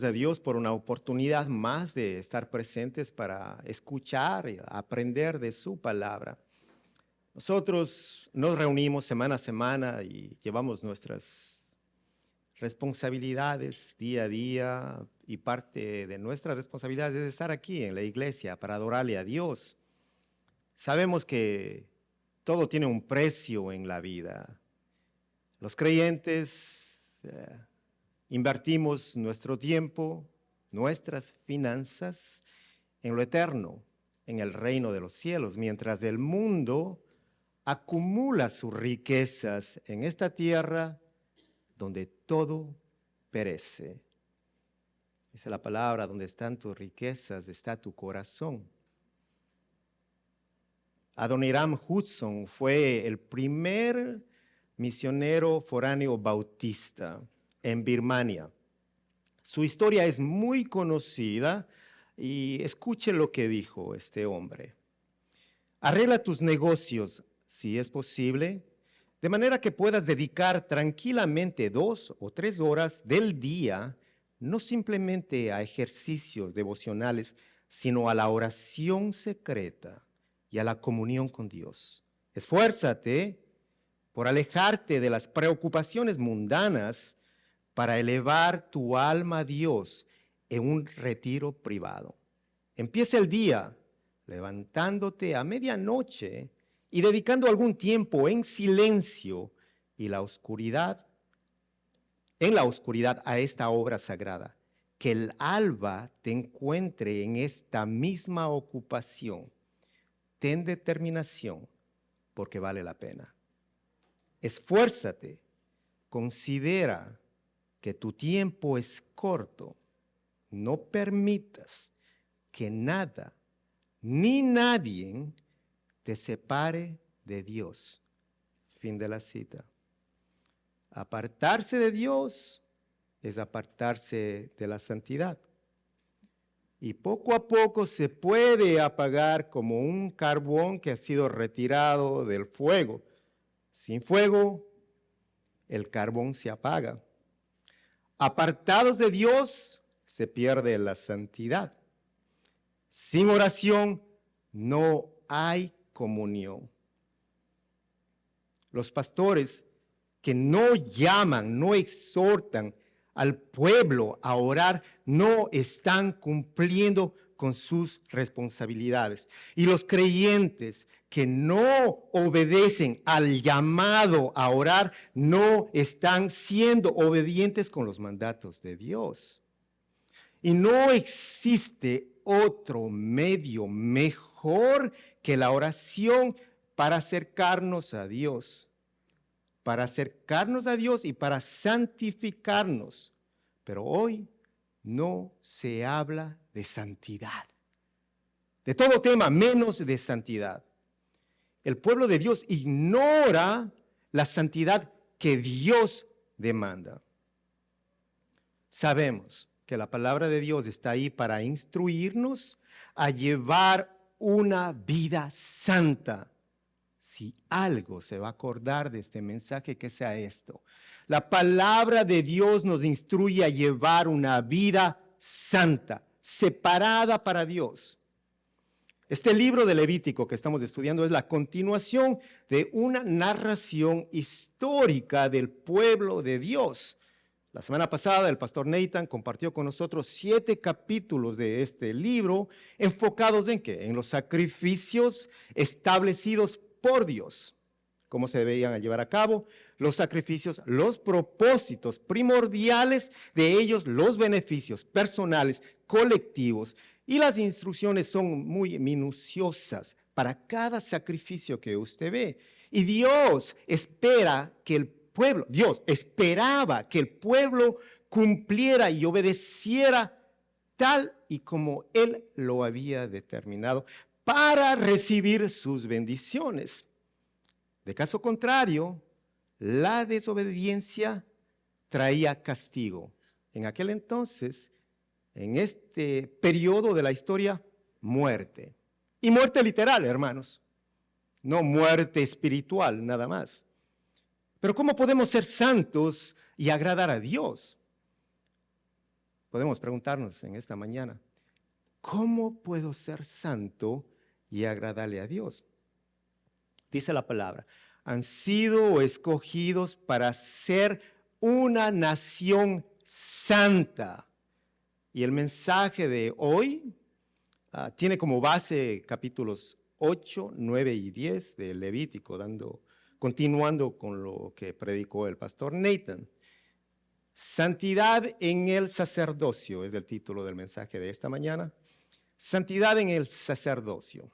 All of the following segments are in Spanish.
gracias a Dios por una oportunidad más de estar presentes para escuchar y aprender de su palabra. Nosotros nos reunimos semana a semana y llevamos nuestras responsabilidades día a día, y parte de nuestras responsabilidades es estar aquí en la iglesia para adorarle a Dios. Sabemos que todo tiene un precio en la vida. Los creyentes invertimos nuestro tiempo, nuestras finanzas en lo eterno, en el reino de los cielos, mientras el mundo acumula sus riquezas en esta tierra donde todo perece. Esa es la palabra: donde están tus riquezas, está tu corazón. Adoniram Hudson fue el primer misionero foráneo bautista en Birmania. Su historia es muy conocida y escuche lo que dijo este hombre. Arregla tus negocios, si es posible, de manera que puedas dedicar tranquilamente 2 o 3 horas del día, no simplemente a ejercicios devocionales, sino a la oración secreta y a la comunión con Dios. Esfuérzate por alejarte de las preocupaciones mundanas para elevar tu alma a Dios en un retiro privado. Empieza el día levantándote a medianoche y dedicando algún tiempo en silencio y en la oscuridad a esta obra sagrada. Que el alba te encuentre en esta misma ocupación. Ten determinación, porque vale la pena. Esfuérzate, considera que tu tiempo es corto. No permitas que nada ni nadie te separe de Dios. Fin de la cita. Apartarse de Dios es apartarse de la santidad. Y poco a poco se puede apagar como un carbón que ha sido retirado del fuego. Sin fuego, el carbón se apaga. Apartados de Dios, se pierde la santidad. Sin oración, no hay comunión. Los pastores que no llaman, no exhortan al pueblo a orar, no están cumpliendo con sus responsabilidades. Y los creyentes que no obedecen al llamado a orar, no están siendo obedientes con los mandatos de Dios. Y no existe otro medio mejor que la oración para acercarnos a Dios. Para acercarnos a Dios y para santificarnos. Pero hoy no se habla de santidad. De todo tema, menos de santidad. El pueblo de Dios ignora la santidad que Dios demanda. Sabemos que la palabra de Dios está ahí para instruirnos a llevar una vida santa. Si algo se va a acordar de este mensaje, que sea esto. La palabra de Dios nos instruye a llevar una vida santa, separada para Dios. Este libro de Levítico que estamos estudiando es la continuación de una narración histórica del pueblo de Dios. La semana pasada el pastor Nathan compartió con nosotros 7 capítulos de este libro, enfocados ¿en qué? En los sacrificios establecidos por Dios. Cómo se debían llevar a cabo los sacrificios, los propósitos primordiales de ellos, los beneficios personales, colectivos. Y las instrucciones son muy minuciosas para cada sacrificio que usted ve. Y Dios esperaba que el pueblo cumpliera y obedeciera tal y como Él lo había determinado para recibir sus bendiciones. De caso contrario, la desobediencia traía castigo. En aquel entonces, en este periodo de la historia, muerte. Y muerte literal, hermanos. No muerte espiritual, nada más. Pero ¿cómo podemos ser santos y agradar a Dios? podemos preguntarnos en esta mañana, ¿cómo puedo ser santo y agradarle a Dios? Dice la palabra, han sido escogidos para ser una nación santa. Y el mensaje de hoy tiene como base capítulos 8, 9 y 10 de Levítico, continuando con lo que predicó el pastor Nathan. Santidad en el sacerdocio es el título del mensaje de esta mañana. Santidad en el sacerdocio.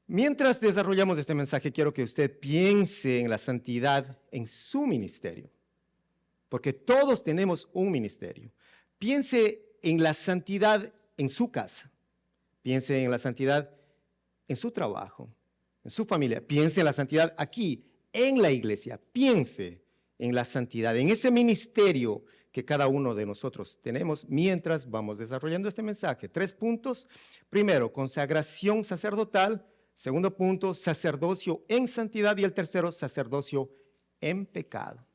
Mientras desarrollamos este mensaje, quiero que usted piense en la santidad en su ministerio, porque todos tenemos un ministerio. Piense en la santidad en su casa, piense en la santidad en su trabajo, en su familia, piense en la santidad aquí, en la iglesia, piense en la santidad, en ese ministerio que cada uno de nosotros tenemos mientras vamos desarrollando este mensaje. 3 puntos. Primero, consagración sacerdotal. Segundo punto, sacerdocio en santidad. Y el tercero, sacerdocio en pecado.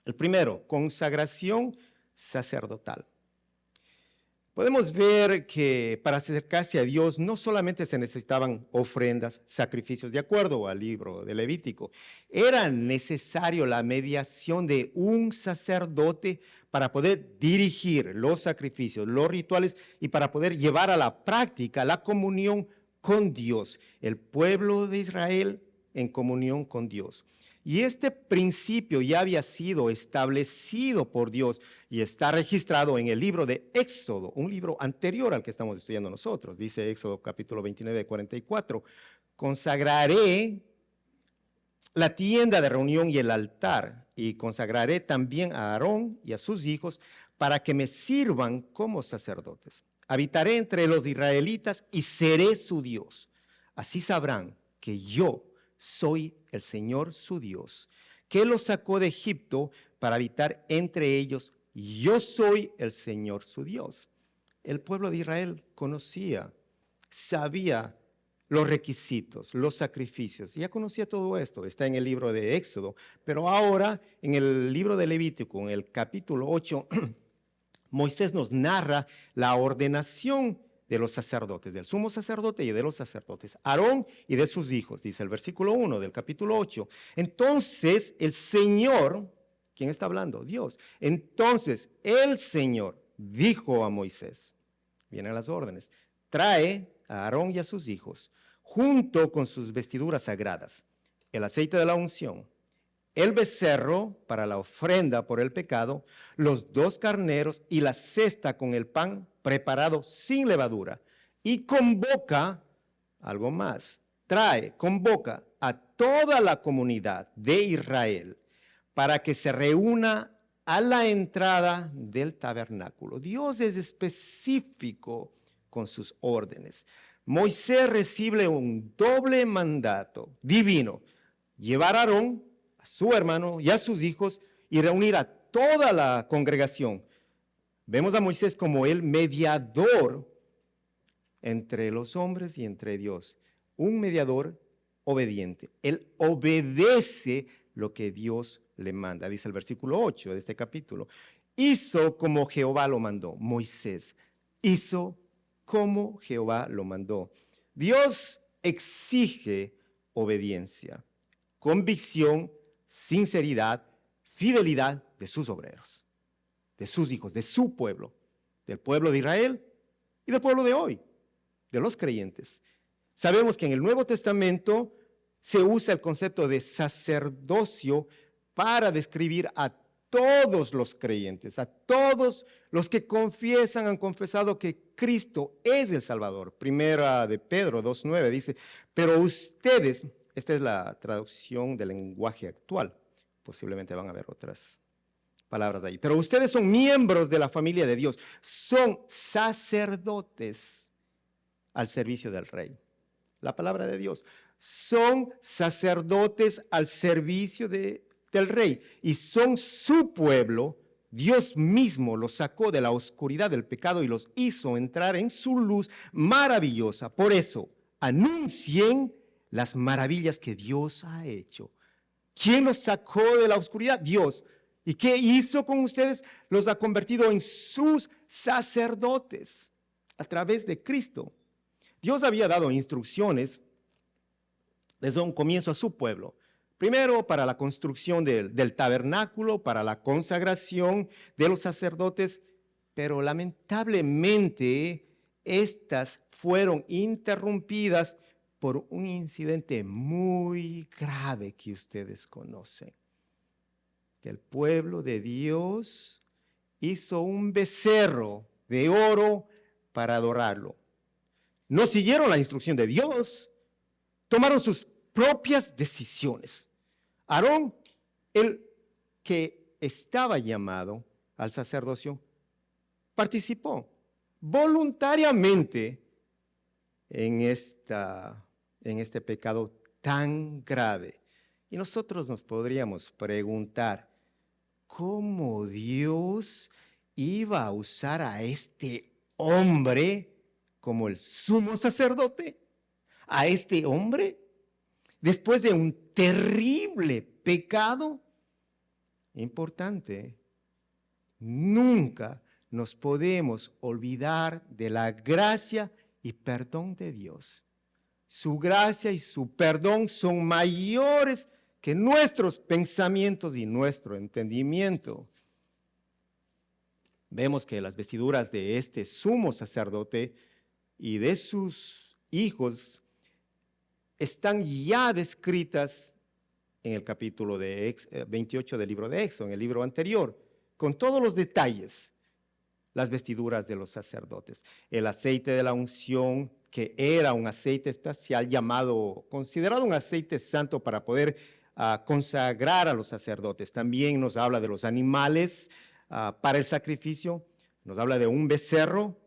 El primero, consagración sacerdotal. Podemos ver que para acercarse a Dios no solamente se necesitaban ofrendas, sacrificios, de acuerdo al libro de Levítico. Era necesario la mediación de un sacerdote para poder dirigir los sacrificios, los rituales y para poder llevar a la práctica la comunión con Dios. El pueblo de Israel en comunión con Dios. Y este principio ya había sido establecido por Dios y está registrado en el libro de Éxodo, un libro anterior al que estamos estudiando nosotros. Dice Éxodo capítulo 29, 44, consagraré la tienda de reunión y el altar, y consagraré también a Aarón y a sus hijos para que me sirvan como sacerdotes. Habitaré entre los israelitas y seré su Dios. Así sabrán que yo soy el Señor su Dios, que los sacó de Egipto para habitar entre ellos. Yo soy el Señor su Dios. El pueblo de Israel conocía, sabía los requisitos, los sacrificios. Ya conocía todo esto, está en el libro de Éxodo. Pero ahora, en el libro de Levítico, en el capítulo 8, Moisés nos narra la ordenación de los sacerdotes, del sumo sacerdote y de los sacerdotes, Aarón y de sus hijos, dice el versículo 1 del capítulo 8. Entonces el Señor, ¿quién está hablando? Dios. Entonces el Señor dijo a Moisés, vienen las órdenes, trae a Aarón y a sus hijos, junto con sus vestiduras sagradas, el aceite de la unción, el becerro para la ofrenda por el pecado, los 2 carneros y la cesta con el pan preparado sin levadura. Y convoca, algo más, convoca a toda la comunidad de Israel para que se reúna a la entrada del tabernáculo. Dios es específico con sus órdenes. Moisés recibe un doble mandato divino: llevar a Aarón, a su hermano y a sus hijos, y reunir a toda la congregación. Vemos a Moisés como el mediador entre los hombres y entre Dios. Un mediador obediente. Él obedece lo que Dios le manda. Dice el versículo 8 de este capítulo. Hizo como Jehová lo mandó. Moisés hizo como Jehová lo mandó. Dios exige obediencia, convicción, sinceridad, fidelidad de sus obreros, de sus hijos, de su pueblo, del pueblo de Israel y del pueblo de hoy, de los creyentes. Sabemos que en el Nuevo Testamento se usa el concepto de sacerdocio para describir a todos los creyentes, a todos los que confiesan, han confesado que Cristo es el Salvador. Primera de Pedro 2:9 dice, pero ustedes, esta es la traducción del lenguaje actual, posiblemente van a ver otras palabras ahí, pero ustedes son miembros de la familia de Dios, son sacerdotes al servicio del Rey. La palabra de Dios, son sacerdotes al servicio del Rey y son su pueblo. Dios mismo los sacó de la oscuridad del pecado y los hizo entrar en su luz maravillosa. Por eso, anuncien las maravillas que Dios ha hecho. ¿Quién los sacó de la oscuridad? Dios. ¿Y qué hizo con ustedes? Los ha convertido en sus sacerdotes a través de Cristo. Dios había dado instrucciones desde un comienzo a su pueblo. Primero, para la construcción del tabernáculo, para la consagración de los sacerdotes, pero lamentablemente estas fueron interrumpidas por un incidente muy grave que ustedes conocen. Que el pueblo de Dios hizo un becerro de oro para adorarlo. No siguieron la instrucción de Dios, tomaron sus propias decisiones. Aarón, el que estaba llamado al sacerdocio, participó voluntariamente en este pecado tan grave. Y nosotros nos podríamos preguntar, ¿cómo Dios iba a usar a este hombre como el sumo sacerdote? ¿A este hombre? Después de un terrible pecado. Importante, nunca nos podemos olvidar de la gracia y perdón de Dios. Su gracia y su perdón son mayores que nuestros pensamientos y nuestro entendimiento. Vemos que las vestiduras de este sumo sacerdote y de sus hijos están ya descritas en el capítulo 28 del libro de Éxodo, en el libro anterior, con todos los detalles, las vestiduras de los sacerdotes. El aceite de la unción, que era un aceite especial considerado un aceite santo para poder consagrar a los sacerdotes. También nos habla de los animales para el sacrificio, nos habla de un becerro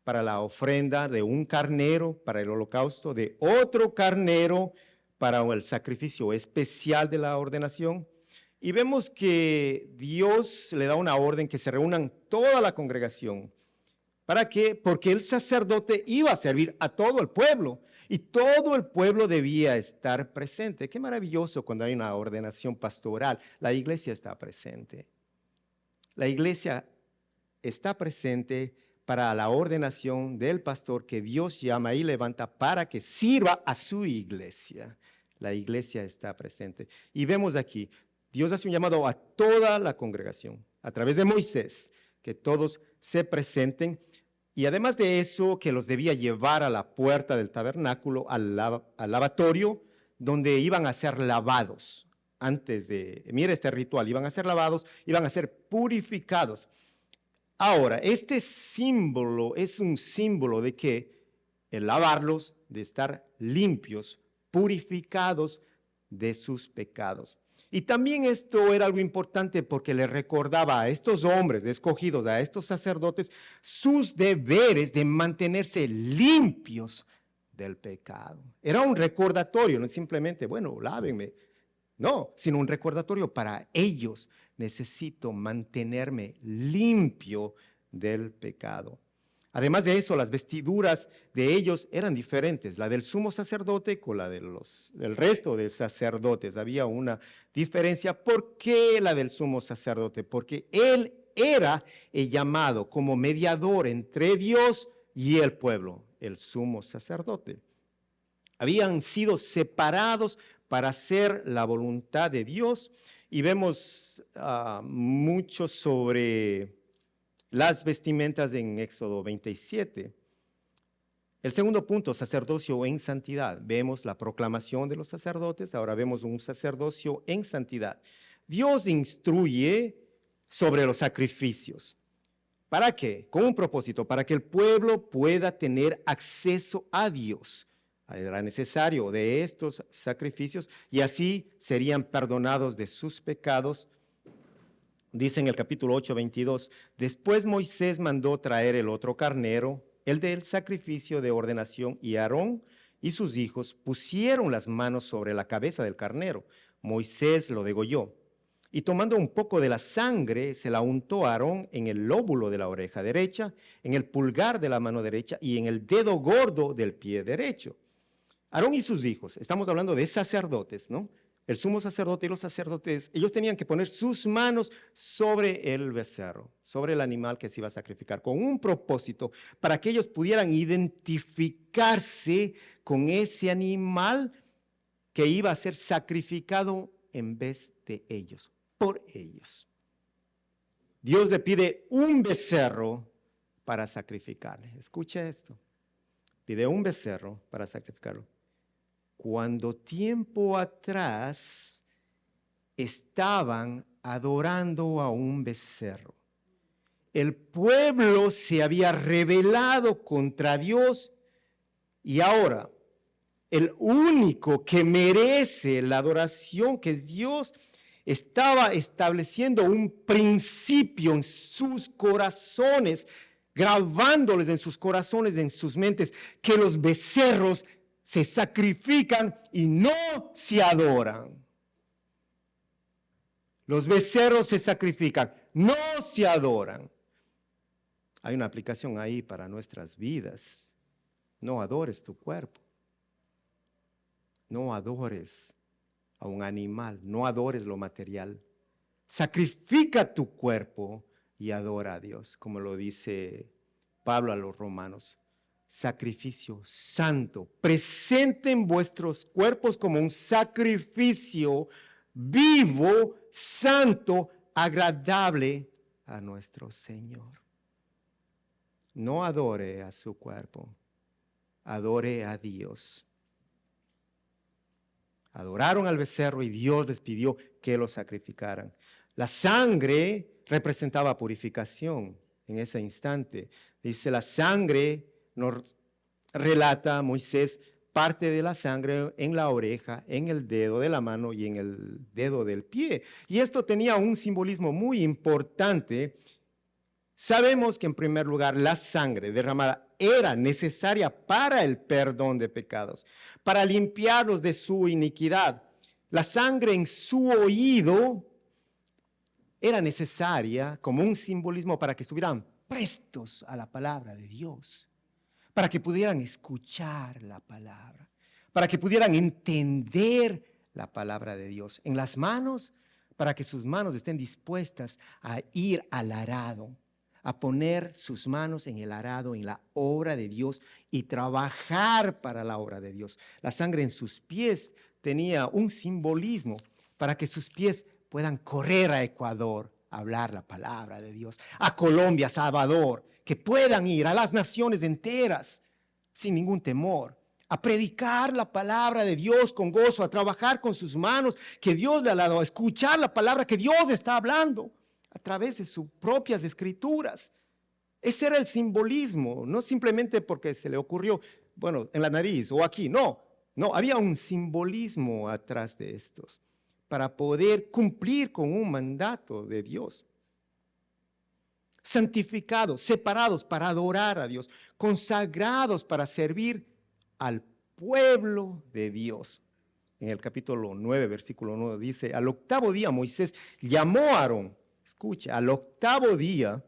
para la ofrenda, de un carnero para el holocausto, de otro carnero para el sacrificio especial de la ordenación. Y vemos que Dios le da una orden que se reúnan toda la congregación. ¿Para qué? Porque el sacerdote iba a servir a todo el pueblo y todo el pueblo debía estar presente. Qué maravilloso cuando hay una ordenación pastoral. La iglesia está presente. La iglesia está presente para la ordenación del pastor que Dios llama y levanta para que sirva a su iglesia. La iglesia está presente. Y vemos aquí, Dios hace un llamado a toda la congregación, a través de Moisés, que todos se presenten. Y además de eso, que los debía llevar a la puerta del tabernáculo, al lavatorio, donde iban a ser lavados. Mira este ritual, iban a ser lavados, iban a ser purificados. Ahora, este símbolo es un símbolo de que el lavarlos, de estar limpios, purificados de sus pecados. Y también esto era algo importante porque le recordaba a estos hombres escogidos, a estos sacerdotes, sus deberes de mantenerse limpios del pecado. Era un recordatorio, no simplemente, bueno, lávenme. No, sino un recordatorio para ellos. Necesito mantenerme limpio del pecado. Además de eso, las vestiduras de ellos eran diferentes. La del sumo sacerdote con la del resto de sacerdotes. Había una diferencia. ¿Por qué la del sumo sacerdote? Porque él era el llamado como mediador entre Dios y el pueblo, el sumo sacerdote. Habían sido separados para hacer la voluntad de Dios. Y vemos mucho sobre las vestimentas en Éxodo 27. El segundo punto, sacerdocio en santidad. Vemos la proclamación de los sacerdotes, ahora vemos un sacerdocio en santidad. Dios instruye sobre los sacrificios. ¿Para qué? Con un propósito, para que el pueblo pueda tener acceso a Dios. Era necesario de estos sacrificios y así serían perdonados de sus pecados. Dice en el capítulo 8, 22, después Moisés mandó traer el otro carnero, el del sacrificio de ordenación, y Aarón y sus hijos pusieron las manos sobre la cabeza del carnero. Moisés lo degolló y tomando un poco de la sangre se la untó a Aarón en el lóbulo de la oreja derecha, en el pulgar de la mano derecha y en el dedo gordo del pie derecho. Aarón y sus hijos, estamos hablando de sacerdotes, ¿no? el sumo sacerdote y los sacerdotes, ellos tenían que poner sus manos sobre el becerro, sobre el animal que se iba a sacrificar, con un propósito, para que ellos pudieran identificarse con ese animal que iba a ser sacrificado en vez de ellos, por ellos. Dios le pide un becerro para sacrificarle. Escucha esto. Pide un becerro para sacrificarlo. Cuando tiempo atrás estaban adorando a un becerro, el pueblo se había rebelado contra Dios y ahora el único que merece la adoración, que es Dios, estaba estableciendo un principio en sus corazones, grabándoles en sus corazones, en sus mentes, que los becerros se sacrifican y no se adoran. Los becerros se sacrifican, no se adoran. Hay una aplicación ahí para nuestras vidas. No adores tu cuerpo. No adores a un animal, no adores lo material. Sacrifica tu cuerpo y adora a Dios, como lo dice Pablo a los romanos. Sacrificio santo. Presenten vuestros cuerpos como un sacrificio vivo, santo, agradable a nuestro Señor. No adore a su cuerpo, adore a Dios. Adoraron al becerro y Dios les pidió que lo sacrificaran. La sangre representaba purificación en ese instante. Dice, la sangre, nos relata Moisés, parte de la sangre en la oreja, en el dedo de la mano y en el dedo del pie. Y esto tenía un simbolismo muy importante. Sabemos que en primer lugar la sangre derramada era necesaria para el perdón de pecados, para limpiarlos de su iniquidad. La sangre en su oído era necesaria como un simbolismo para que estuvieran prestos a la palabra de Dios, para que pudieran escuchar la palabra, para que pudieran entender la palabra de Dios. En las manos, para que sus manos estén dispuestas a ir al arado, a poner sus manos en el arado, en la obra de Dios y trabajar para la obra de Dios. La sangre en sus pies tenía un simbolismo para que sus pies puedan correr a Ecuador a hablar la palabra de Dios, a Colombia, a Salvador, que puedan ir a las naciones enteras sin ningún temor, a predicar la palabra de Dios con gozo, a trabajar con sus manos que Dios le ha dado, a escuchar la palabra que Dios está hablando a través de sus propias escrituras. Ese era el simbolismo, no simplemente porque se le ocurrió, bueno, en la nariz o aquí, no, había un simbolismo atrás de estos para poder cumplir con un mandato de Dios. Santificados, separados para adorar a Dios, consagrados para servir al pueblo de Dios. En el capítulo 9, versículo 9 dice, al octavo día Moisés llamó a Aarón. Escucha, al octavo día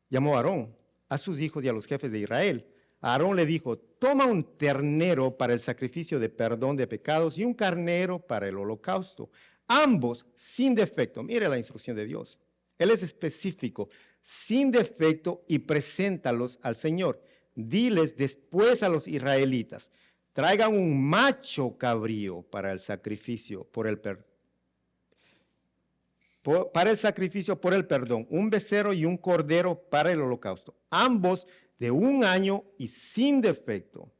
llamó a Aarón, a sus hijos y a los jefes de Israel. A Aarón le dijo, toma un ternero para el sacrificio de perdón de pecados y un carnero para el holocausto, ambos sin defecto. Mire la instrucción de Dios. Él es específico, sin defecto, y preséntalos al Señor. Diles después a los israelitas, traigan un macho cabrío para el sacrificio por el perdón. Para el sacrificio por el perdón, un becerro y un cordero para el holocausto, ambos de 1 año y sin defecto.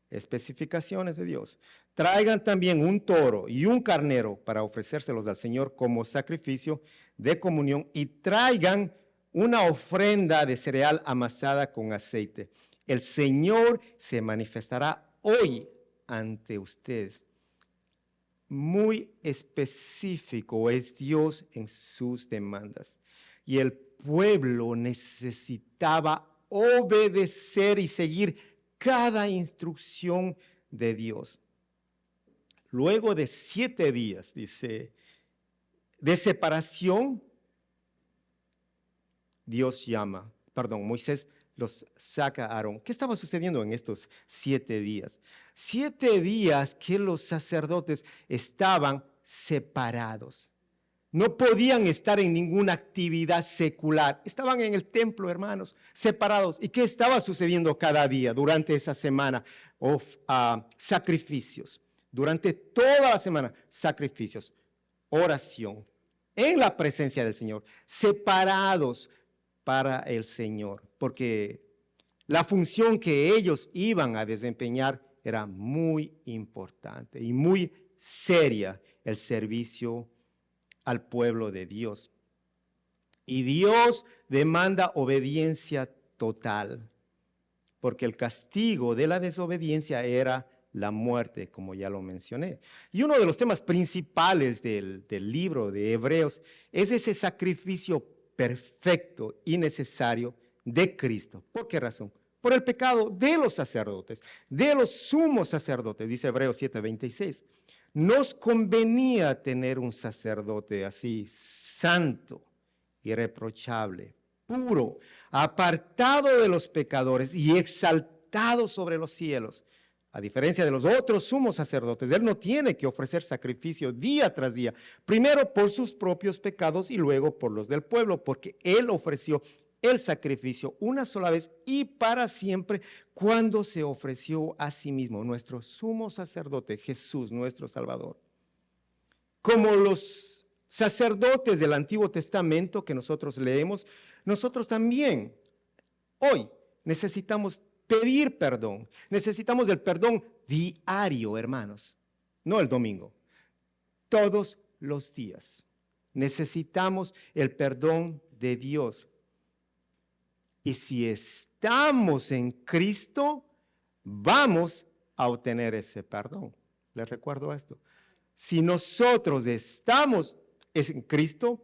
Especificaciones de Dios. Traigan también un toro y un carnero para ofrecérselos al Señor como sacrificio de comunión y traigan una ofrenda de cereal amasada con aceite. El Señor se manifestará hoy ante ustedes. Muy específico es Dios en sus demandas. Y el pueblo necesitaba obedecer y seguir cada instrucción de Dios. Luego de 7 días, dice, de separación, Moisés los saca Aarón. ¿Qué estaba sucediendo en estos 7 días? 7 días que los sacerdotes estaban separados. No podían estar en ninguna actividad secular. Estaban en el templo, hermanos, separados. ¿Y qué estaba sucediendo cada día durante esa semana? Sacrificios. Durante toda la semana, sacrificios, oración, en la presencia del Señor, separados para el Señor, porque la función que ellos iban a desempeñar era muy importante y muy seria, el servicio al pueblo de Dios. Y Dios demanda obediencia total, porque el castigo de la desobediencia era la muerte, como ya lo mencioné. Y uno de los temas principales del libro de Hebreos es ese sacrificio perfecto y necesario de Cristo. ¿Por qué razón? Por el pecado de los sacerdotes, de los sumos sacerdotes, dice Hebreos 7:26. Nos convenía tener un sacerdote así, santo, irreprochable, puro, apartado de los pecadores y exaltado sobre los cielos. A diferencia de los otros sumos sacerdotes, él no tiene que ofrecer sacrificio día tras día, primero por sus propios pecados y luego por los del pueblo, porque él ofreció el sacrificio una sola vez y para siempre cuando se ofreció a sí mismo, nuestro sumo sacerdote, Jesús, nuestro Salvador. Como los sacerdotes del Antiguo Testamento que nosotros leemos, nosotros también hoy necesitamos pedir perdón. Necesitamos el perdón diario, hermanos, no el domingo. Todos los días necesitamos el perdón de Dios. Y si estamos en Cristo, vamos a obtener ese perdón. Les recuerdo esto. Si nosotros estamos en Cristo,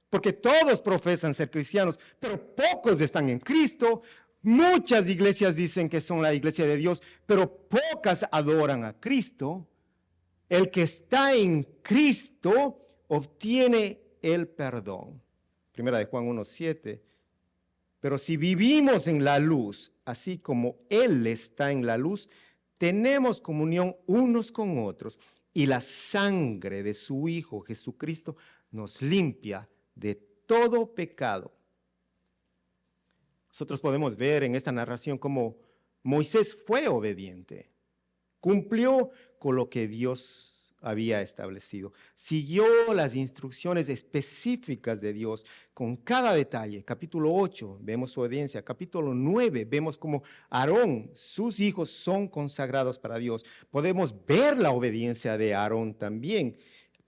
porque todos profesan ser cristianos, pero pocos están en Cristo. Muchas iglesias dicen que son la iglesia de Dios, pero pocas adoran a Cristo. El que está en Cristo obtiene el perdón. Primera de Juan 1:7. Pero si vivimos en la luz, así como Él está en la luz, tenemos comunión unos con otros y la sangre de su Hijo Jesucristo nos limpia de todo pecado. Nosotros podemos ver en esta narración cómo Moisés fue obediente, cumplió con lo que Dios había establecido, siguió las instrucciones específicas de Dios con cada detalle. Capítulo 8 vemos su obediencia, capítulo 9 vemos cómo Aarón, sus hijos son consagrados para Dios. Podemos ver la obediencia de Aarón también.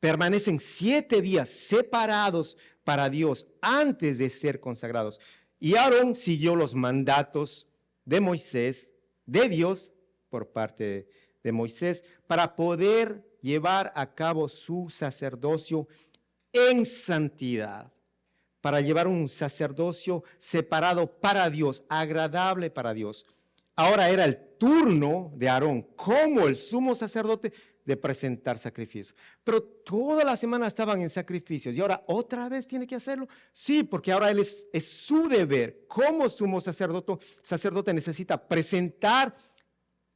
Permanecen 7 días separados para Dios antes de ser consagrados. Y Aarón siguió los mandatos de Moisés, de Dios, por parte de Moisés, para poder llevar a cabo su sacerdocio en santidad, para llevar un sacerdocio separado para Dios, agradable para Dios. Ahora era el turno de Aarón, como el sumo sacerdote, de presentar sacrificios. Pero toda la semana estaban en sacrificios y ahora otra vez tiene que hacerlo. Sí, porque ahora es su deber. Como sumo sacerdote necesita presentar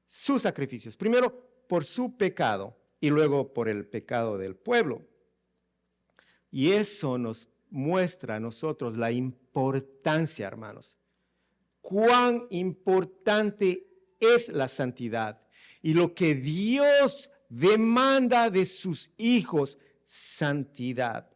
sus sacrificios. Primero por su pecado y luego por el pecado del pueblo. Y eso nos muestra a nosotros la importancia, hermanos. Cuán importante es la santidad y lo que Dios demanda de sus hijos, santidad.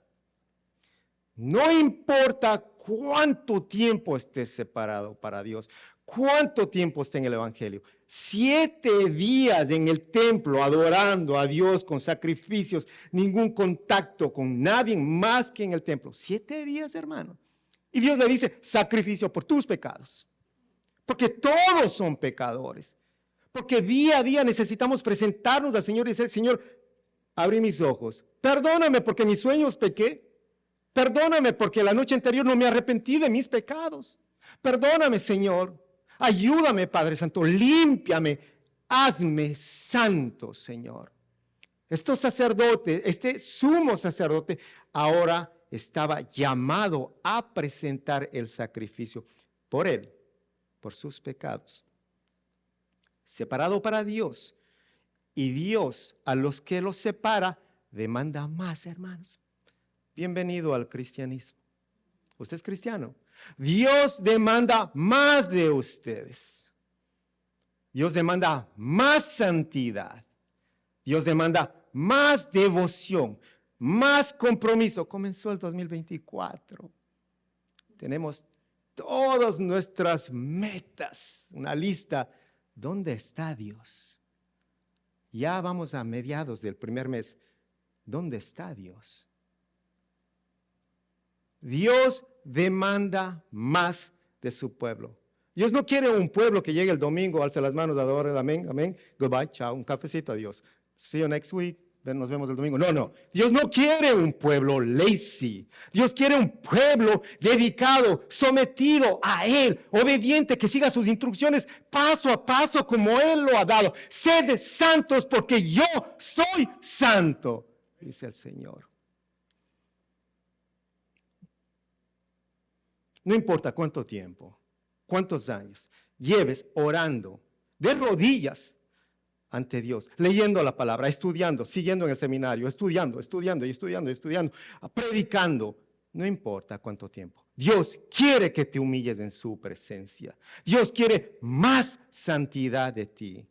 No importa cuánto tiempo estés separado para Dios, cuánto tiempo esté en el Evangelio. 7 días en el templo adorando a Dios con sacrificios, ningún contacto con nadie más que en el templo. 7 días, hermano. Y Dios le dice, sacrificio por tus pecados. Porque todos son pecadores. Porque día a día necesitamos presentarnos al Señor y decir, Señor, abrí mis ojos. Perdóname porque mis sueños pequé. Perdóname porque la noche anterior no me arrepentí de mis pecados. Perdóname, Señor. Ayúdame, Padre Santo. Límpiame. Hazme santo, Señor. Estos sacerdotes, este sumo sacerdote, ahora estaba llamado a presentar el sacrificio por él por sus pecados. Separado para Dios, y Dios a los que los separa demanda más, hermanos. Bienvenido al cristianismo. ¿Usted es cristiano? Dios demanda más de ustedes. Dios demanda más santidad. Dios demanda más devoción, más compromiso. Comenzó el 2024. Tenemos todas nuestras metas, una lista. ¿Dónde está Dios? Ya vamos a mediados del primer mes. ¿Dónde está Dios? Dios demanda más de su pueblo. Dios no quiere un pueblo que llegue el domingo, alce las manos, adore, amén, amén, goodbye, chao, un cafecito, adiós. See you next week, nos vemos el domingo. No, no, Dios no quiere un pueblo lazy. Dios quiere un pueblo dedicado, sometido a Él, obediente, que siga sus instrucciones paso a paso como Él lo ha dado. Sed santos porque yo soy santo, dice el Señor. No importa cuánto tiempo, cuántos años lleves orando de rodillas ante Dios, leyendo la palabra, estudiando, siguiendo en el seminario, estudiando, predicando. No importa cuánto tiempo. Dios quiere que te humilles en su presencia. Dios quiere más santidad de ti.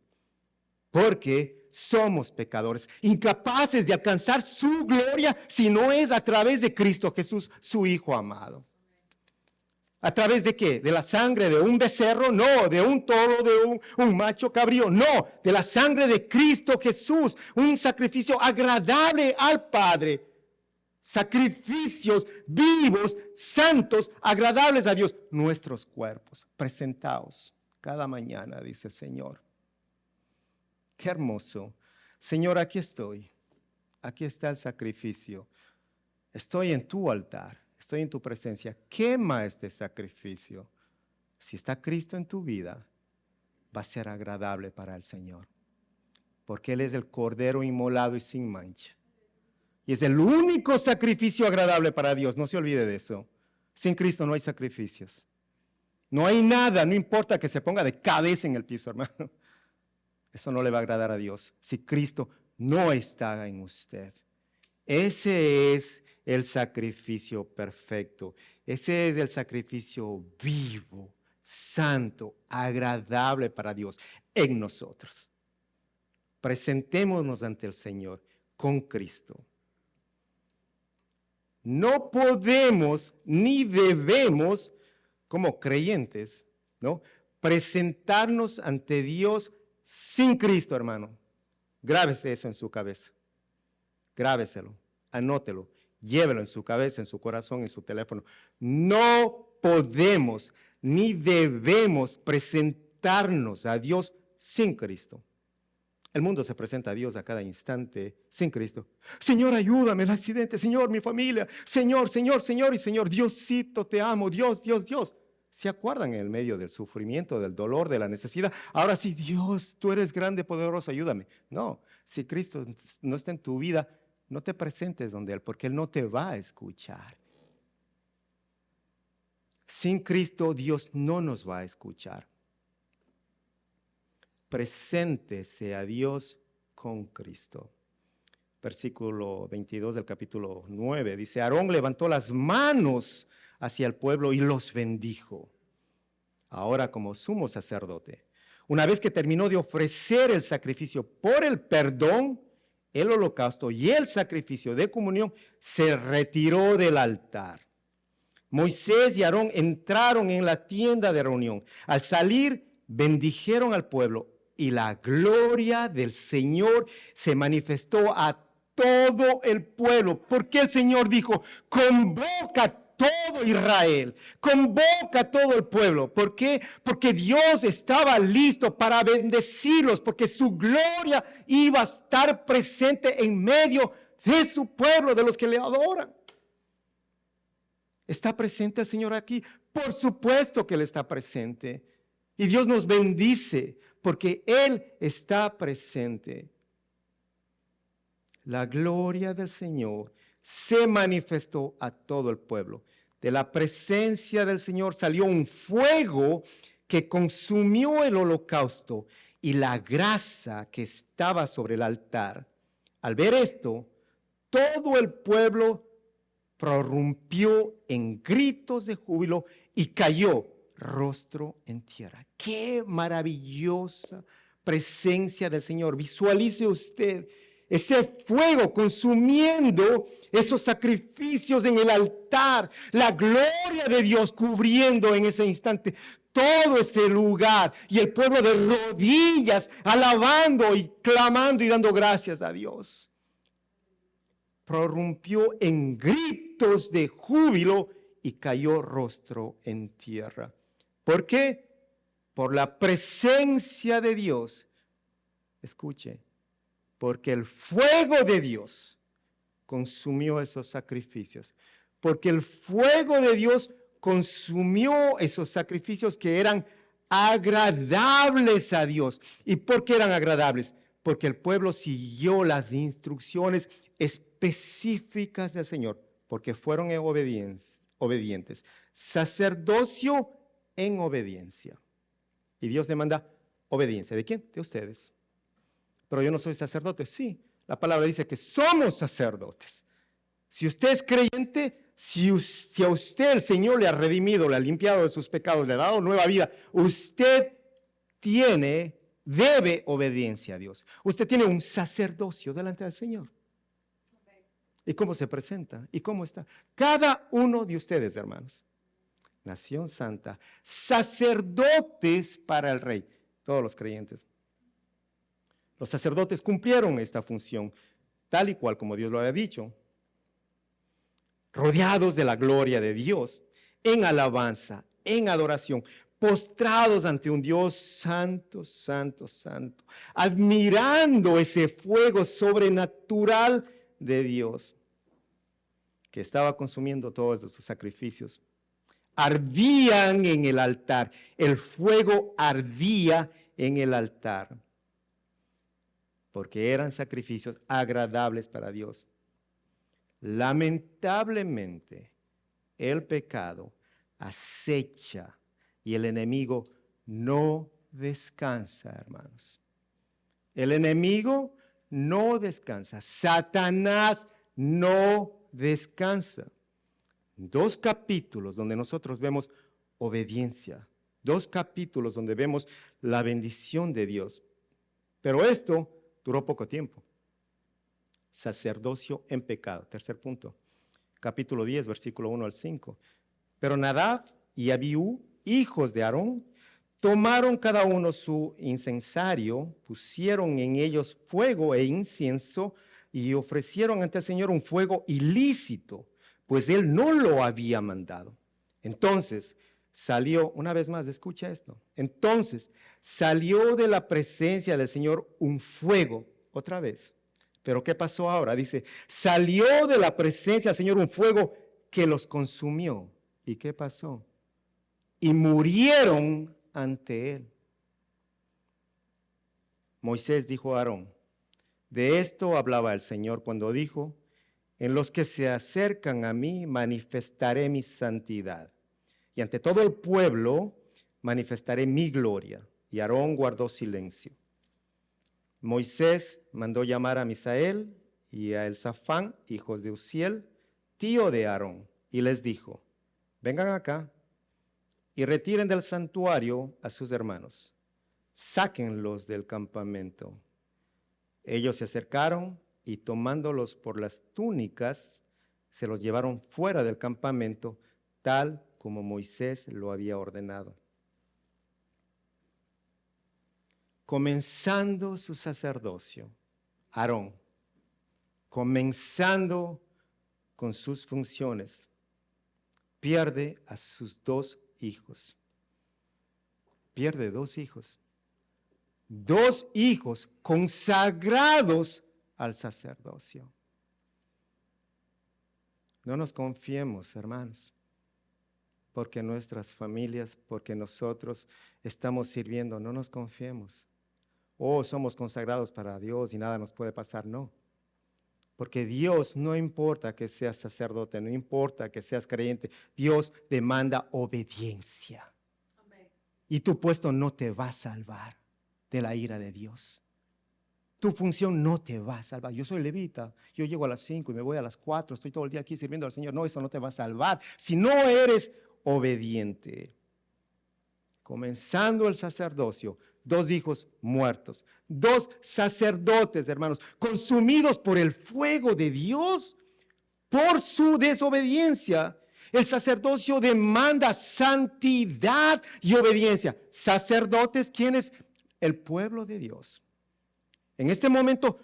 Porque somos pecadores, incapaces de alcanzar su gloria si no es a través de Cristo Jesús, su Hijo amado. ¿A través de qué? ¿De la sangre de un becerro? No. ¿De un toro, de un macho cabrío? No. De la sangre de Cristo Jesús. Un sacrificio agradable al Padre. Sacrificios vivos, santos, agradables a Dios. Nuestros cuerpos presentados cada mañana, dice el Señor. Qué hermoso. Señor, aquí estoy. Aquí está el sacrificio. Estoy en tu altar. Estoy en tu presencia. Quema este sacrificio. Si está Cristo en tu vida, va a ser agradable para el Señor. Porque Él es el Cordero inmolado y sin mancha. Y es el único sacrificio agradable para Dios. No se olvide de eso. Sin Cristo no hay sacrificios. No hay nada, no importa que se ponga de cabeza en el piso, hermano. Eso no le va a agradar a Dios. Si Cristo no está en usted. Ese es el sacrificio perfecto. Ese es el sacrificio vivo, santo, agradable para Dios en nosotros. Presentémonos ante el Señor con Cristo. No podemos ni debemos, como creyentes, ¿no?, presentarnos ante Dios sin Cristo, hermano. Grábese eso en su cabeza. Grábeselo, anótelo, llévelo en su cabeza, en su corazón, en su teléfono. No podemos ni debemos presentarnos a Dios sin Cristo. El mundo se presenta a Dios a cada instante sin Cristo. Señor, ayúdame, el accidente. Señor, mi familia. Señor, Señor, Señor y Señor. Diosito, te amo. Dios, Dios, Dios. ¿Se acuerdan en el medio del sufrimiento, del dolor, de la necesidad? Ahora sí, Dios, tú eres grande, poderoso, ayúdame. No, si Cristo no está en tu vida, no te presentes donde Él, porque Él no te va a escuchar. Sin Cristo, Dios no nos va a escuchar. Preséntese a Dios con Cristo. Versículo 22 del capítulo 9 dice: Aarón levantó las manos hacia el pueblo y los bendijo. Ahora, como sumo sacerdote, una vez que terminó de ofrecer el sacrificio por el perdón, el holocausto y el sacrificio de comunión, se retiró del altar. Moisés y Aarón entraron en la tienda de reunión. Al salir, bendijeron al pueblo y la gloria del Señor se manifestó a todo el pueblo. Porque el Señor dijo: convoca a todo Israel, convoca a todo el pueblo. ¿Por qué? Porque Dios estaba listo para bendecirlos, porque su gloria iba a estar presente en medio de su pueblo, de los que le adoran. ¿Está presente el Señor aquí? Por supuesto que Él está presente. Y Dios nos bendice porque Él está presente. La gloria del Señor se manifestó a todo el pueblo. De la presencia del Señor salió un fuego que consumió el holocausto y la grasa que estaba sobre el altar. Al ver esto, todo el pueblo prorrumpió en gritos de júbilo y cayó rostro en tierra. ¡Qué maravillosa presencia del Señor! Visualice usted ese fuego consumiendo esos sacrificios en el altar, la gloria de Dios cubriendo en ese instante todo ese lugar y el pueblo de rodillas alabando y clamando y dando gracias a Dios. Prorrumpió en gritos de júbilo y cayó rostro en tierra. ¿Por qué? Por la presencia de Dios. Escuche, porque el fuego de Dios consumió esos sacrificios. Porque el fuego de Dios consumió esos sacrificios que eran agradables a Dios. ¿Y por qué eran agradables? Porque el pueblo siguió las instrucciones específicas del Señor, porque fueron obedientes. Sacerdocio en obediencia. Y Dios demanda obediencia. ¿De quién? De ustedes. Pero yo no soy sacerdote. Sí, la palabra dice que somos sacerdotes. Si usted es creyente, si a usted el Señor le ha redimido, le ha limpiado de sus pecados, le ha dado nueva vida, usted debe obediencia a Dios. Usted tiene un sacerdocio delante del Señor. ¿Y cómo se presenta? ¿Y cómo está? Cada uno de ustedes, hermanos, nación santa, sacerdotes para el Rey, todos los creyentes. Los sacerdotes cumplieron esta función, tal y cual como Dios lo había dicho, rodeados de la gloria de Dios, en alabanza, en adoración, postrados ante un Dios santo, santo, santo, admirando ese fuego sobrenatural de Dios que estaba consumiendo todos sus sacrificios. Ardían en el altar, el fuego ardía en el altar, porque eran sacrificios agradables para Dios. Lamentablemente, el pecado acecha y el enemigo no descansa, hermanos. El enemigo no descansa. Satanás no descansa. 2 capítulos donde nosotros vemos obediencia. 2 capítulos donde vemos la bendición de Dios. Pero esto duró poco tiempo. Sacerdocio en pecado. Tercer punto. Capítulo 10, versículo 1 al 5. Pero Nadab y Abiú, hijos de Aarón, tomaron cada uno su incensario, pusieron en ellos fuego e incienso y ofrecieron ante el Señor un fuego ilícito, pues él no lo había mandado. Entonces salió, una vez más, escucha esto. Entonces salió de la presencia del Señor un fuego, otra vez. Pero ¿qué pasó ahora? Dice, salió de la presencia del Señor un fuego que los consumió. ¿Y qué pasó? Y murieron ante él. Moisés dijo a Aarón, de esto hablaba el Señor cuando dijo, en los que se acercan a mí manifestaré mi santidad, y ante todo el pueblo manifestaré mi gloria. Y Aarón guardó silencio. Moisés mandó llamar a Misael y a Elzafán, hijos de Uziel, tío de Aarón, y les dijo, vengan acá y retiren del santuario a sus hermanos, sáquenlos del campamento. Ellos se acercaron y tomándolos por las túnicas, se los llevaron fuera del campamento, tal como Moisés lo había ordenado. Comenzando su sacerdocio, Aarón, comenzando con sus funciones, pierde a sus 2 hijos. Pierde 2 hijos. 2 hijos consagrados al sacerdocio. No nos confiemos, hermanos, porque nuestras familias, porque nosotros estamos sirviendo, no nos confiemos. Oh, somos consagrados para Dios y nada nos puede pasar, no. Porque Dios no importa que seas sacerdote, no importa que seas creyente, Dios demanda obediencia. Amén. Y tu puesto no te va a salvar de la ira de Dios. Tu función no te va a salvar. Yo soy levita, yo llego a las 5 y me voy a las 4, estoy todo el día aquí sirviendo al Señor. No, eso no te va a salvar si no eres obediente. Comenzando el sacerdocio, 2 hijos muertos, 2 sacerdotes, hermanos, consumidos por el fuego de Dios por su desobediencia. El sacerdocio demanda santidad y obediencia. Sacerdotes, ¿quiénes? El pueblo de Dios. En este momento,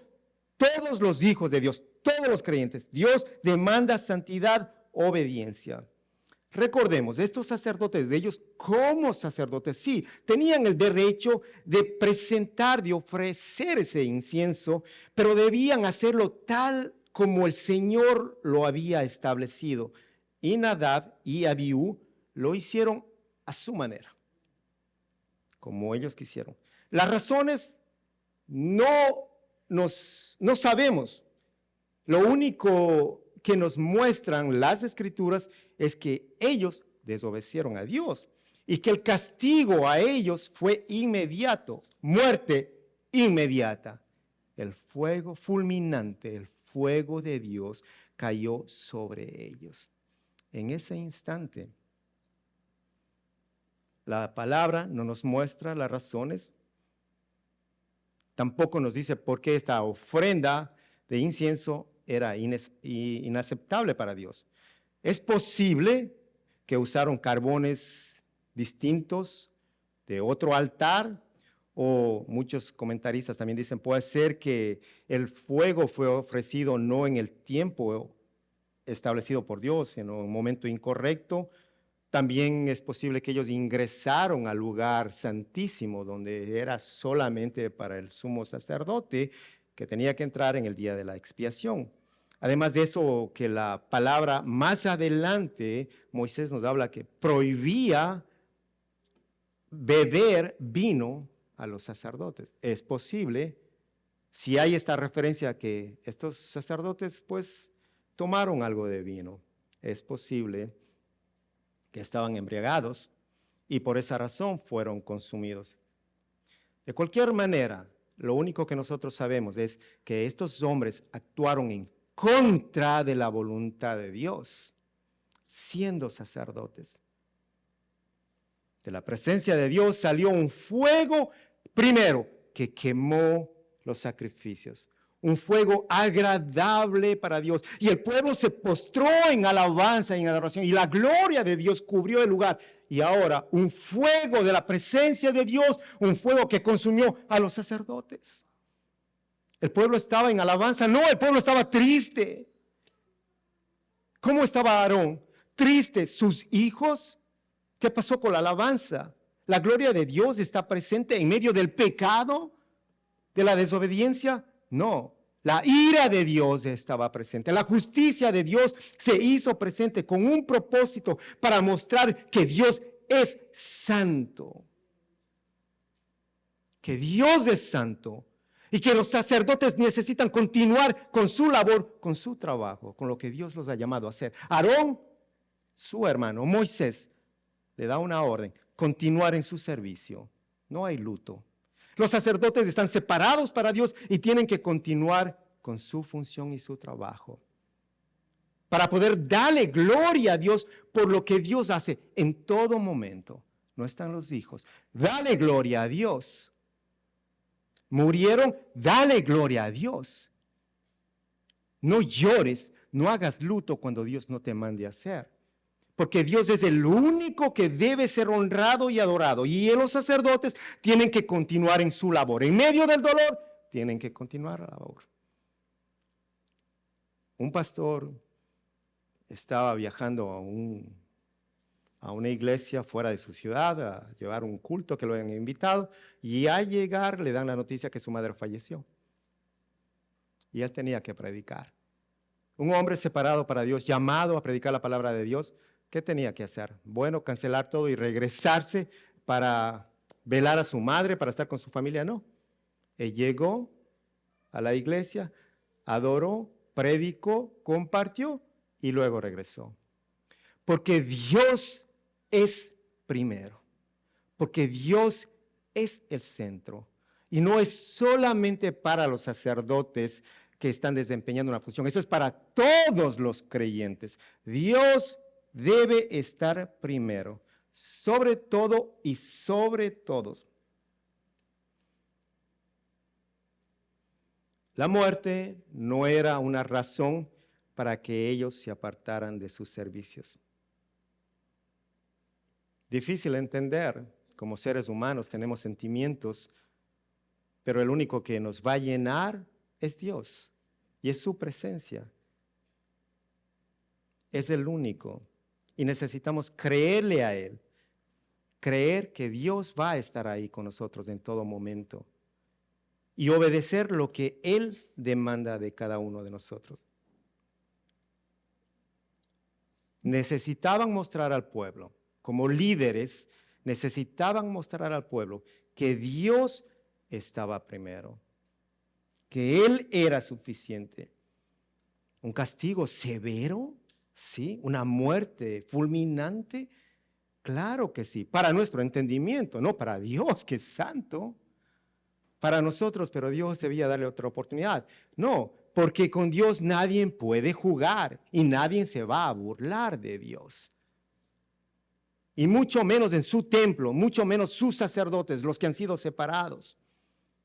todos los hijos de Dios, todos los creyentes, Dios demanda santidad, obediencia. Recordemos, estos sacerdotes, de ellos como sacerdotes, sí, tenían el derecho de presentar, de ofrecer ese incienso, pero debían hacerlo tal como el Señor lo había establecido. Y Nadab y Abiú lo hicieron a su manera, como ellos quisieron. Las razones no sabemos. Lo único que nos muestran las Escrituras es que ellos desobedecieron a Dios y que el castigo a ellos fue inmediato, muerte inmediata. El fuego fulminante, el fuego de Dios cayó sobre ellos. En ese instante, la palabra no nos muestra las razones. Tampoco nos dice por qué esta ofrenda de incienso era inaceptable para Dios. Es posible que usaron carbones distintos de otro altar, o muchos comentaristas también dicen, puede ser que el fuego fue ofrecido no en el tiempo establecido por Dios, sino en un momento incorrecto. También es posible que ellos ingresaron al lugar santísimo, donde era solamente para el sumo sacerdote, que tenía que entrar en el día de la expiación. Además de eso, que la palabra más adelante, Moisés nos habla que prohibía beber vino a los sacerdotes. Es posible, si hay esta referencia que estos sacerdotes pues tomaron algo de vino, es posible que estaban embriagados y por esa razón fueron consumidos. De cualquier manera, lo único que nosotros sabemos es que estos hombres actuaron en contra de la voluntad de Dios, siendo sacerdotes. De la presencia de Dios salió un fuego, primero, que quemó los sacrificios. Un fuego agradable para Dios. Y el pueblo se postró en alabanza y en adoración. Y la gloria de Dios cubrió el lugar. Y ahora un fuego de la presencia de Dios, un fuego que consumió a los sacerdotes. El pueblo estaba en alabanza. No, el pueblo estaba triste. ¿Cómo estaba Aarón? Triste. Sus hijos. ¿Qué pasó con la alabanza? ¿La gloria de Dios está presente en medio del pecado, de la desobediencia? No, la ira de Dios estaba presente. La justicia de Dios se hizo presente con un propósito para mostrar que Dios es santo. Que Dios es santo y que los sacerdotes necesitan continuar con su labor, con su trabajo, con lo que Dios los ha llamado a hacer. Aarón, su hermano, Moisés, le da una orden, continuar en su servicio. No hay luto. Los sacerdotes están separados para Dios y tienen que continuar con su función y su trabajo para poder darle gloria a Dios por lo que Dios hace en todo momento. No están los hijos. Dale gloria a Dios. Murieron, dale gloria a Dios. No llores, no hagas luto cuando Dios no te mande a hacer. Porque Dios es el único que debe ser honrado y adorado. Y los sacerdotes tienen que continuar en su labor. En medio del dolor, tienen que continuar la labor. Un pastor estaba viajando a una iglesia fuera de su ciudad a llevar un culto que lo habían invitado. Y al llegar le dan la noticia que su madre falleció. Y él tenía que predicar. Un hombre separado para Dios, llamado a predicar la palabra de Dios, ¿qué tenía que hacer? Bueno, cancelar todo y regresarse para velar a su madre, para estar con su familia. No. Él llegó a la iglesia, adoró, predicó, compartió y luego regresó. Porque Dios es primero. porque Dios es el centro. Y no es solamente para los sacerdotes que están desempeñando una función, eso es para todos los creyentes. Dios debe estar primero, sobre todo y sobre todos. La muerte no era una razón para que ellos se apartaran de sus servicios. Difícil entender, como seres humanos tenemos sentimientos, pero el único que nos va a llenar es Dios y es su presencia. Es el único y necesitamos creerle a Él, creer que Dios va a estar ahí con nosotros en todo momento y obedecer lo que Él demanda de cada uno de nosotros. Necesitaban mostrar al pueblo, como líderes, necesitaban mostrar al pueblo que Dios estaba primero, que Él era suficiente. Un castigo severo, ¿sí? Una muerte fulminante, claro que sí, para nuestro entendimiento, no para Dios que es santo, para nosotros, pero Dios debía darle otra oportunidad. No, porque con Dios nadie puede jugar y nadie se va a burlar de Dios. Y mucho menos en su templo, mucho menos sus sacerdotes, los que han sido separados.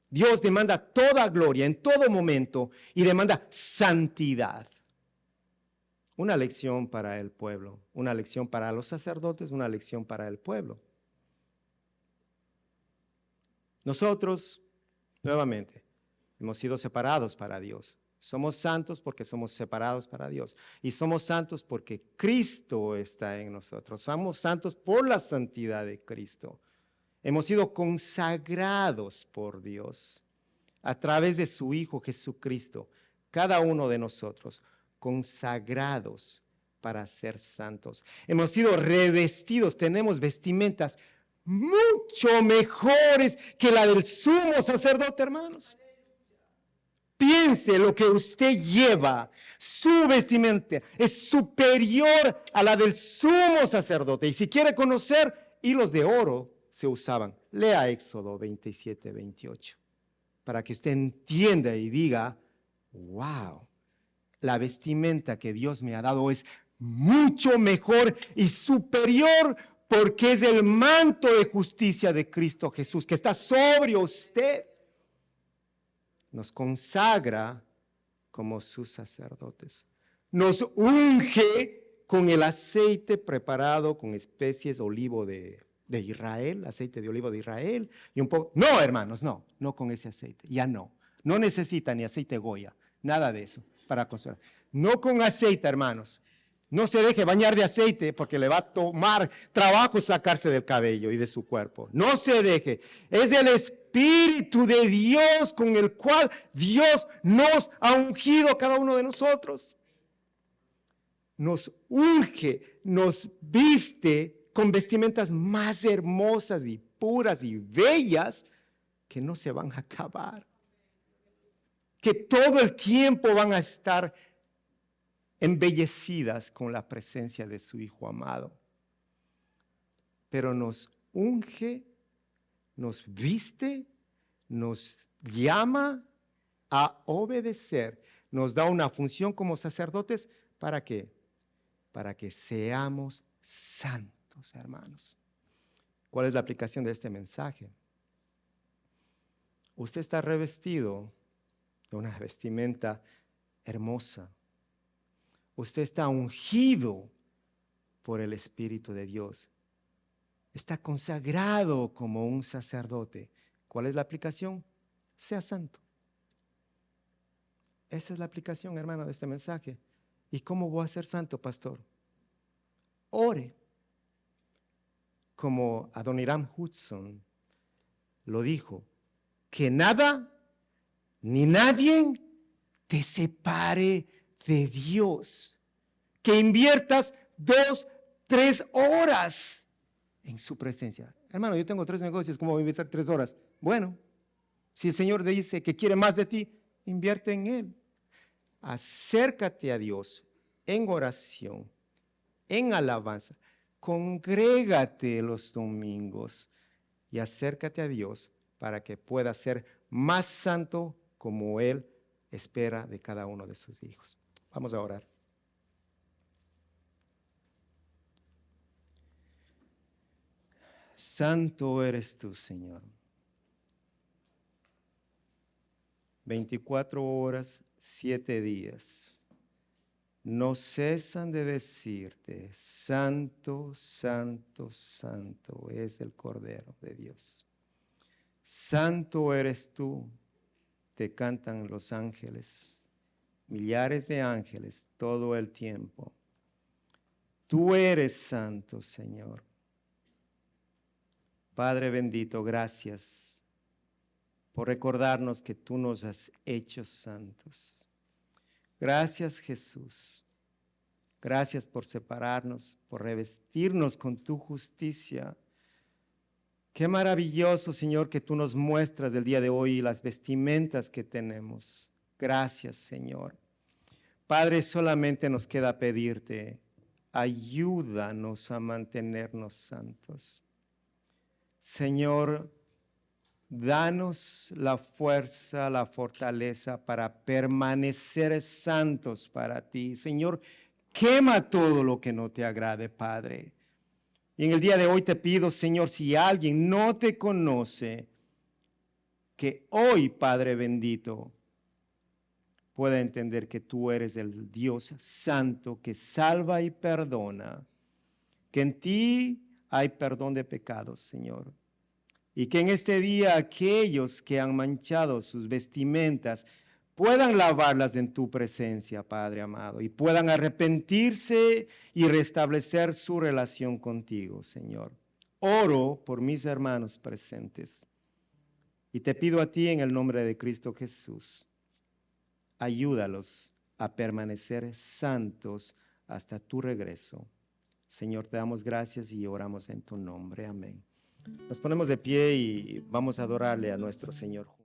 Dios demanda toda gloria en todo momento y demanda santidad. Una lección para el pueblo, una lección para los sacerdotes, una lección para el pueblo. Nosotros, nuevamente, hemos sido separados para Dios. Somos santos porque somos separados para Dios. Y somos santos porque Cristo está en nosotros. Somos santos por la santidad de Cristo. Hemos sido consagrados por Dios a través de su Hijo Jesucristo. Cada uno de nosotros consagrados para ser santos. Hemos sido revestidos, tenemos vestimentas mucho mejores que la del sumo sacerdote, hermanos. Piense lo que usted lleva, su vestimenta es superior a la del sumo sacerdote. Y si quiere conocer, hilos de oro se usaban. Lea Éxodo 27, 28, para que usted entienda y diga, wow, la vestimenta que Dios me ha dado es mucho mejor y superior porque es el manto de justicia de Cristo Jesús que está sobre usted. Nos consagra como sus sacerdotes. Nos unge con el aceite preparado con especies de olivo de Israel, aceite de olivo de Israel y un poco. No, hermanos, no con ese aceite, ya no. No necesita ni aceite Goya, nada de eso para consolar. No con aceite, hermanos. No se deje bañar de aceite porque le va a tomar trabajo sacarse del cabello y de su cuerpo. No se deje. Es el Espíritu de Dios con el cual Dios nos ha ungido a cada uno de nosotros. Nos unge, nos viste con vestimentas más hermosas y puras y bellas que no se van a acabar. Que todo el tiempo van a estar embellecidas con la presencia de su Hijo amado. Pero nos unge, nos viste, nos llama a obedecer, nos da una función como sacerdotes. ¿Para qué? Para que seamos santos, hermanos. ¿Cuál es la aplicación de este mensaje? Usted está revestido de una vestimenta hermosa. Usted está ungido por el Espíritu de Dios. Está consagrado como un sacerdote. ¿Cuál es la aplicación? Sea santo. Esa es la aplicación, hermano, de este mensaje. ¿Y cómo voy a ser santo, pastor? Ore. Como Adoniram Hudson lo dijo, que nada ni nadie te separe de Dios, que inviertas 2, 3 horas en su presencia. Hermano, yo tengo 3 negocios, ¿cómo voy a invertir 3 horas? Bueno, si el Señor te dice que quiere más de ti, invierte en Él. Acércate a Dios en oración, en alabanza. Congrégate los domingos. y acércate a Dios para que puedas ser más santo como Él espera de cada uno de sus hijos. Vamos a orar. Santo eres tú, Señor. 24 horas, 7 días. No cesan de decirte, santo, santo, santo es el Cordero de Dios. Santo eres tú, te cantan los ángeles, millares de ángeles todo el tiempo. Tú eres santo, Señor. Padre bendito, gracias por recordarnos que tú nos has hecho santos. Gracias, Jesús. Gracias por separarnos, por revestirnos con tu justicia. Qué maravilloso, Señor, que tú nos muestras del día de hoy las vestimentas que tenemos. Gracias, Señor. Padre, solamente nos queda pedirte, ayúdanos a mantenernos santos. Señor, danos la fuerza, la fortaleza para permanecer santos para ti. Señor, quema todo lo que no te agrade, Padre. Y en el día de hoy te pido, Señor, si alguien no te conoce, que hoy, Padre bendito, pueda entender que tú eres el Dios santo que salva y perdona, que en ti hay perdón de pecados, Señor. Y que en este día aquellos que han manchado sus vestimentas puedan lavarlas en tu presencia, Padre amado, y puedan arrepentirse y restablecer su relación contigo, Señor. Oro por mis hermanos presentes y te pido a ti en el nombre de Cristo Jesús, ayúdalos a permanecer santos hasta tu regreso. Señor, te damos gracias y oramos en tu nombre. Amén. Nos ponemos de pie y vamos a adorarle a nuestro Señor.